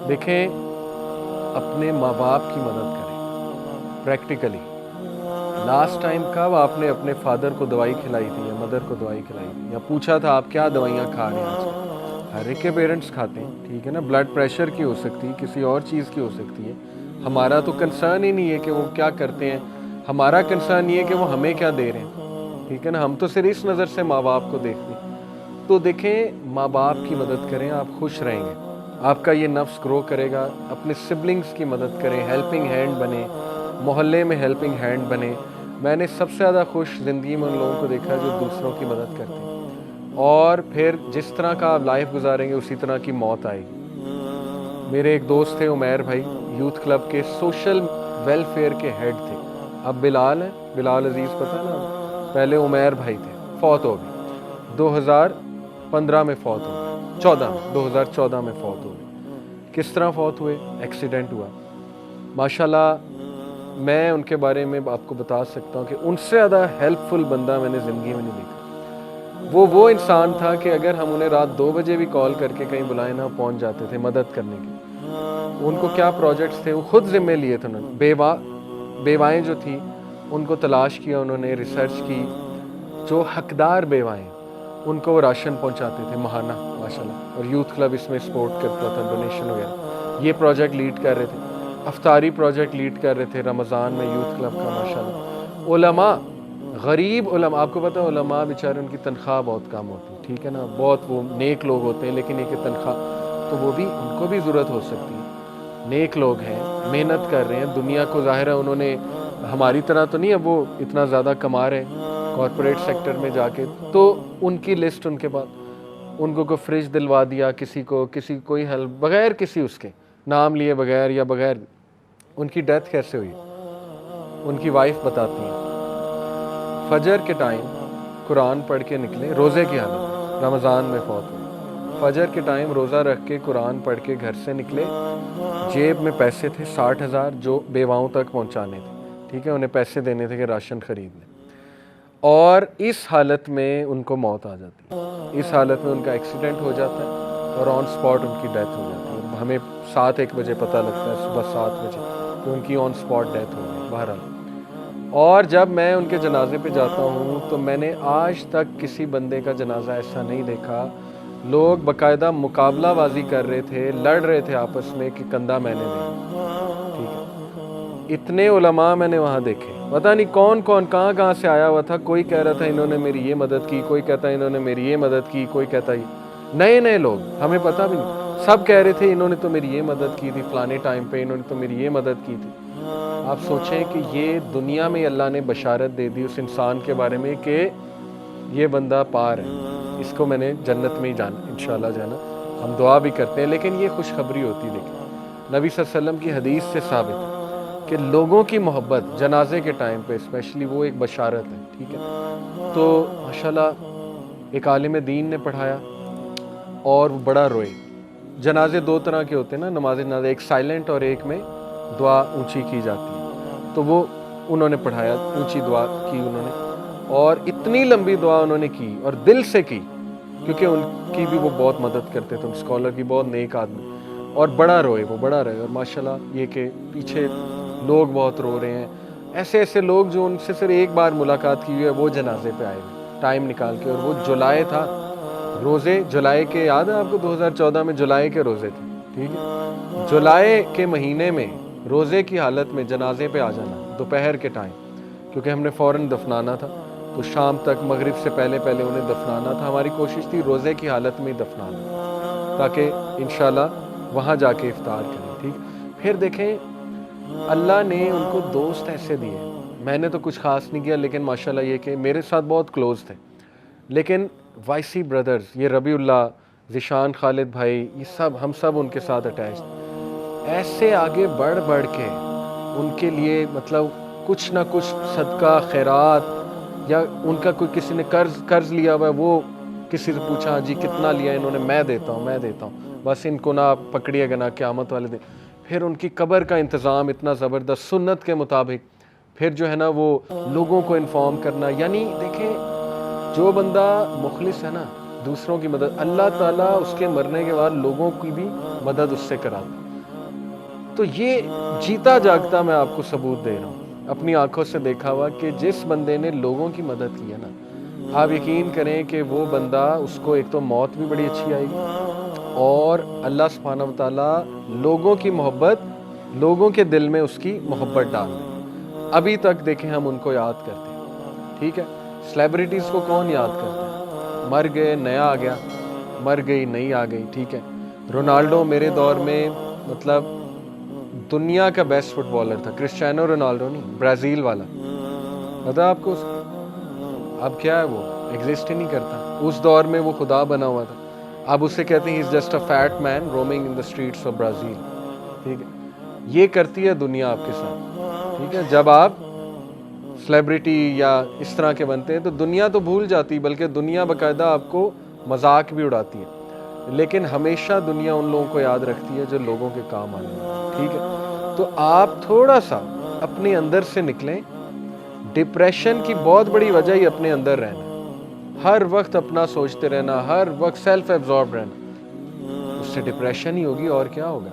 دیکھیں اپنے ماں باپ کی مدد کریں پریکٹیکلی. لاسٹ ٹائم کب آپ نے اپنے فادر کو دوائی کھلائی تھی یا مدر کو دوائی کھلائی تھی یا پوچھا تھا آپ کیا دوائیاں کھا رہے ہیں آج کل؟ ہر ایک کے پیرنٹس کھاتے ہیں, ٹھیک ہے نا. بلڈ پریشر کی ہو سکتی ہے, کسی اور چیز کی ہو سکتی ہے. ہمارا تو کنسرن ہی نہیں ہے کہ وہ کیا کرتے ہیں, ہمارا کنسرن یہ ہے کہ وہ ہمیں کیا دے رہے ہیں, ٹھیک ہے نا. ہم تو صرف اس نظر سے ماں باپ کو دیکھتے ہیں. تو دیکھیں ماں باپ کی مدد کریں, آپ خوش رہیں گے, آپ کا یہ نفس گرو کرے گا. اپنے سبلنگز کی مدد کریں, ہیلپنگ ہینڈ بنیں, محلے میں ہیلپنگ ہینڈ بنیں. میں نے سب سے زیادہ خوش زندگی میں ان لوگوں کو دیکھا جو دوسروں کی مدد کرتے ہیں, اور پھر جس طرح کا آپ لائف گزاریں گے اسی طرح کی موت آئے گی. میرے ایک دوست تھے عمیر بھائی, یوتھ کلب کے سوشل ویلفیئر کے ہیڈ تھے. اب بلال ہیں, بلال عزیز پتہ ہے نا, پہلے عمیر بھائی تھے, فوت ہو گئے 2015 میں, فوت ہو گئے 2014 میں فوت ہو گئے. کس طرح فوت ہوئے؟ ایکسیڈنٹ ہوا. ماشاءاللہ میں ان کے بارے میں آپ کو بتا سکتا ہوں کہ ان سے زیادہ ہیلپ فل بندہ میں نے زندگی میں نہیں دیکھا. وہ انسان تھا کہ اگر ہم انہیں رات 2 بجے بھی کال کر کے کہیں بلائیں نہ, پہنچ جاتے تھے مدد کرنے کے. ان کو کیا پروجیکٹس تھے وہ خود ذمہ لیے تھے انہوں نے. بیوائیں جو تھیں ان کو تلاش کیا انہوں نے, ریسرچ کی, جو حقدار بیوائیں ان کو وہ راشن پہنچاتے تھے ماہانہ ماشاءاللہ. اور یوتھ کلب اس میں سپورٹ کرتا تھا, ڈونیشن وغیرہ. یہ پروجیکٹ لیڈ کر رہے تھے. افطاری پروجیکٹ لیڈ کر رہے تھے رمضان میں یوتھ کلب کا ماشاءاللہ. علماء, غریب علماء, آپ کو پتہ ہے علماء بیچارے ان کی تنخواہ بہت کم ہوتی ہے, ٹھیک ہے نا. بہت وہ نیک لوگ ہوتے ہیں لیکن یہ کہ تنخواہ, تو وہ بھی ان کو بھی ضرورت ہو سکتی ہے. نیک لوگ ہیں, محنت کر رہے ہیں, دنیا کو ظاہر ہے انہوں نے ہماری طرح تو نہیں ہے وہ اتنا زیادہ کما رہے ہیں کارپوریٹ سیکٹر میں جا کے. تو ان کی لسٹ ان کے بعد, ان کو کوئی فریج دلوا دیا, کسی کو کوئی ہیلپ بغیر کسی اس کے نام لیے بغیر یا بغیر. ان کی ڈیتھ کیسے ہوئی؟ ان کی وائف بتاتی ہیں فجر کے ٹائم قرآن پڑھ کے نکلے, روزے کی حالت, رمضان میں فوت ہوئے. فجر کے ٹائم روزہ رکھ کے قرآن پڑھ کے گھر سے نکلے, جیب میں پیسے تھے 60,000 جو بیواؤں تک پہنچانے تھے, ٹھیک ہے, انہیں پیسے دینے تھے کہ راشن خرید لیں. اور اس حالت میں ان کو موت آ جاتی ہے. اس حالت میں ان کا ایکسیڈنٹ ہو جاتا ہے اور آن سپاٹ ان کی ڈیتھ ہو جاتی ہے. ہمیں 7-1 بجے پتہ لگتا ہے, صبح 7 بجے, کہ ان کی آن سپاٹ ڈیتھ ہو گئی. بہرحال, اور جب میں ان کے جنازے پہ جاتا ہوں تو میں نے آج تک کسی بندے کا جنازہ ایسا نہیں دیکھا. لوگ باقاعدہ مقابلہ بازی کر رہے تھے, لڑ رہے تھے آپس میں کہ کندھا میں نے دینا, ٹھیک ہے. اتنے علماء میں نے وہاں دیکھے, پتہ نہیں کون کہاں سے آیا ہوا تھا. کوئی کہہ رہا تھا انہوں نے میری یہ مدد کی, کوئی کہتا انہوں نے میری یہ مدد کی, کوئی کہتا نئے لوگ, ہمیں پتہ بھی نہیں. سب کہہ رہے تھے انہوں نے تو میری یہ مدد کی تھی فلانے ٹائم پہ, انہوں نے تو میری یہ مدد کی تھی. آپ سوچیں کہ یہ دنیا میں اللہ نے بشارت دے دی اس انسان کے بارے میں کہ یہ بندہ پار ہے, اس کو میں نے جنت میں ہی جانا انشاءاللہ جانا. ہم دعا بھی کرتے ہیں لیکن یہ خوشخبری ہوتی. دیکھیں نبی صلی اللہ علیہ وسلم کی حدیث سے ثابت ہے کہ لوگوں کی محبت جنازے کے ٹائم پہ اسپیشلی وہ ایک بشارت ہے, ٹھیک ہے. تو ماشاءاللہ ایک عالم دین نے پڑھایا اور وہ بڑا روئے. جنازے 2 طرح کے ہوتے ہیں نا, نماز جنازہ, ایک سائلنٹ اور ایک میں دعا اونچی کی جاتی ہے. تو وہ انہوں نے پڑھایا, اونچی دعا کی انہوں نے, اور اتنی لمبی دعا انہوں نے کی اور دل سے کی, کیونکہ ان کی بھی وہ بہت مدد کرتے تھے, اسکالر کی, بہت نیک آدمی. اور بڑا روئے, اور ماشاءاللہ یہ کہ پیچھے لوگ بہت رو رہے ہیں. ایسے لوگ جو ان سے صرف ایک بار ملاقات کی ہوئی ہے وہ جنازے پہ آئے ٹائم نکال کے. اور وہ جولائی تھا, روزے جولائی کے, یاد ہے آپ کو 2014 میں جولائی کے روزے تھے, ٹھیک ہے. جولائی کے مہینے میں روزے کی حالت میں جنازے پہ آ جانا دوپہر کے ٹائم, کیونکہ ہم نے فوراً دفنانا تھا, تو شام تک مغرب سے پہلے انہیں دفنانا تھا. ہماری کوشش تھی روزے کی حالت میں ہی دفنانا تاکہ انشاءاللہ وہاں جا کے افطار کریں, ٹھیک. پھر دیکھیں اللہ نے ان کو دوست ایسے دیے, میں نے تو کچھ خاص نہیں کیا لیکن ماشاءاللہ یہ کہ میرے ساتھ بہت کلوز تھے. لیکن وائسی بردرز, یہ ربیع اللہ, ذیشان خالد بھائی, یہ سب ہم سب ان کے ساتھ اٹیچ, ایسے آگے بڑھ کے ان کے لیے مطلب کچھ نہ کچھ صدقہ خیرات, یا ان کا کوئی کسی نے قرض لیا ہوا ہے, وہ کسی سے پوچھا جی کتنا لیا انہوں نے, میں دیتا ہوں, بس ان کو نہ پکڑیے گا نہ قیامت والے دن. پھر ان کی قبر کا انتظام اتنا زبردست سنت کے مطابق, پھر جو ہے نا وہ لوگوں کو انفارم کرنا. یعنی دیکھیں جو بندہ مخلص ہے نا, دوسروں کی مدد, اللہ تعالیٰ اس کے مرنے کے بعد لوگوں کی بھی مدد اس سے کراتا. تو یہ جیتا جاگتا میں آپ کو ثبوت دے رہا ہوں، اپنی آنکھوں سے دیکھا ہوا کہ جس بندے نے لوگوں کی مدد کی ہے نا، آپ یقین کریں کہ وہ بندہ، اس کو ایک تو موت بھی بڑی اچھی آئے گی، اور اللہ سبحانہ و تعالیٰ لوگوں کی محبت، لوگوں کے دل میں اس کی محبت ڈال دے۔ ابھی تک دیکھیں ہم ان کو یاد کرتے ہیں، ٹھیک ہے؟ سلیبریٹیز کو کون یاد کرتا ہے؟ مر گئے نیا آ گیا، مر گئی نئی آ گئی، ٹھیک ہے؟ رونالڈو میرے دور میں مطلب دنیا کا بیسٹ فٹ بالر تھا، کرسٹیانو رونالڈو نہیں، برازیل والا، پتا آپ کو؟ اب کیا ہے، وہ ایگزسٹ ہی نہیں کرتا۔ اس دور میں وہ خدا بنا ہوا تھا، اب اسے کہتے ہیں he's just a fat man roaming in the streets of Brazil، ٹھیک ہے؟ یہ کرتی ہے دنیا آپ کے ساتھ، ٹھیک ہے؟ جب آپ سلیبریٹی یا اس طرح کے بنتے ہیں تو دنیا تو بھول جاتی، بلکہ دنیا باقاعدہ آپ کو مذاق بھی اڑاتی ہے، لیکن ہمیشہ دنیا ان لوگوں کو یاد رکھتی ہے جو لوگوں کے کام آنے والے، ٹھیک ہے؟ تو آپ تھوڑا سا اپنے اندر سے نکلیں۔ ڈپریشن کی بہت بڑی وجہ ہی اپنے اندر رہنا، ہر وقت اپنا سوچتے رہنا، ہر وقت سیلف ایبزارب رہنا، اس سے ڈپریشن ہی ہوگی، اور کیا ہوگا؟